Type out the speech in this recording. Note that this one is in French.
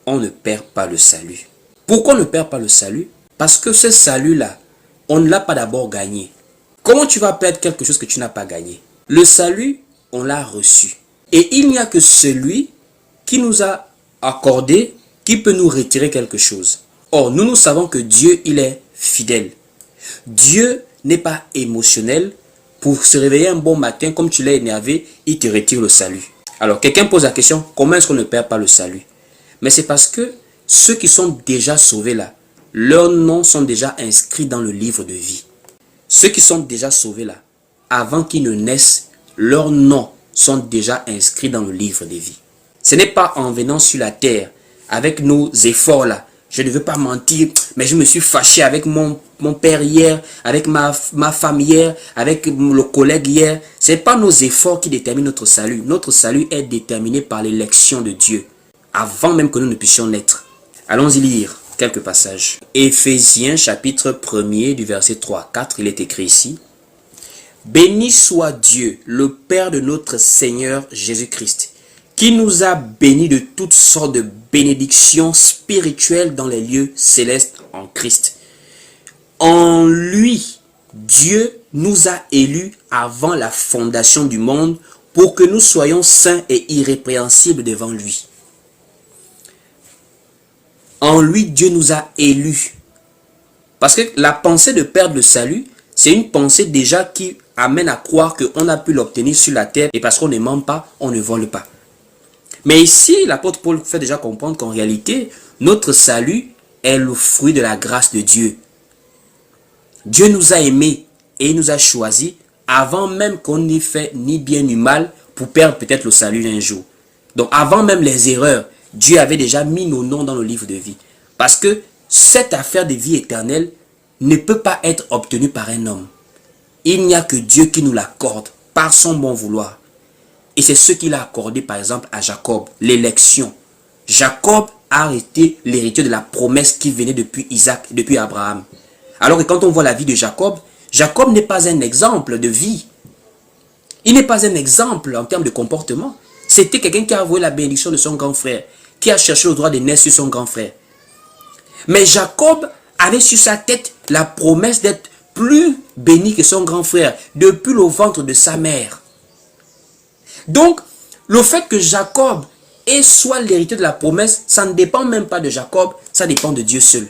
on ne perd pas le salut. Pourquoi on ne perd pas le salut? Parce que ce salut-là, on ne l'a pas d'abord gagné. Comment tu vas perdre quelque chose que tu n'as pas gagné? Le salut, on l'a reçu. Et il n'y a que celui qui nous a accordé, qui peut nous retirer quelque chose. Or, nous savons que Dieu, il est fidèle. Dieu n'est pas émotionnel. Pour se réveiller un bon matin, comme tu l'as énervé, il te retire le salut. Alors, quelqu'un pose la question, comment est-ce qu'on ne perd pas le salut? Mais c'est parce que ceux qui sont déjà sauvés là, leurs noms sont déjà inscrits dans le livre de vie. Ceux qui sont déjà sauvés là, avant qu'ils ne naissent, leurs noms sont déjà inscrits dans le livre de vie. Ce n'est pas en venant sur la terre, avec nos efforts là, je ne veux pas mentir, mais je me suis fâché avec mon père hier, avec ma femme hier, avec le collègue hier. Ce n'est pas nos efforts qui déterminent notre salut. Notre salut est déterminé par l'élection de Dieu, avant même que nous ne puissions naître. Allons-y lire quelques passages. Éphésiens chapitre 1er du verset 3 à 4, il est écrit ici. Béni soit Dieu, le Père de notre Seigneur Jésus-Christ, qui nous a bénis de toutes sortes de bénédictions spirituelles dans les lieux célestes en Christ. En lui, Dieu nous a élus avant la fondation du monde pour que nous soyons saints et irrépréhensibles devant lui. En lui, Dieu nous a élus. Parce que la pensée de perdre le salut, c'est une pensée déjà qui amène à croire qu'on a pu l'obtenir sur la terre et parce qu'on ne ment pas, on ne vole pas. Mais ici, l'apôtre Paul fait déjà comprendre qu'en réalité, notre salut est le fruit de la grâce de Dieu. Dieu nous a aimés et il nous a choisis avant même qu'on n'ait fait ni bien ni mal pour perdre peut-être le salut un jour. Donc avant même les erreurs, Dieu avait déjà mis nos noms dans le livre de vie. Parce que cette affaire de vie éternelle ne peut pas être obtenue par un homme. Il n'y a que Dieu qui nous l'accorde par son bon vouloir. Et c'est ce qu'il a accordé par exemple à Jacob, l'élection. Jacob a été l'héritier de la promesse qui venait depuis Isaac, depuis Abraham. Alors que quand on voit la vie de Jacob, Jacob n'est pas un exemple de vie. Il n'est pas un exemple en termes de comportement. C'était quelqu'un qui a avoué la bénédiction de son grand frère, qui a cherché le droit de naître sur son grand frère. Mais Jacob avait sur sa tête la promesse d'être plus béni que son grand frère, depuis le ventre de sa mère. Donc, le fait que Jacob soit l'héritier de la promesse, ça ne dépend même pas de Jacob, ça dépend de Dieu seul.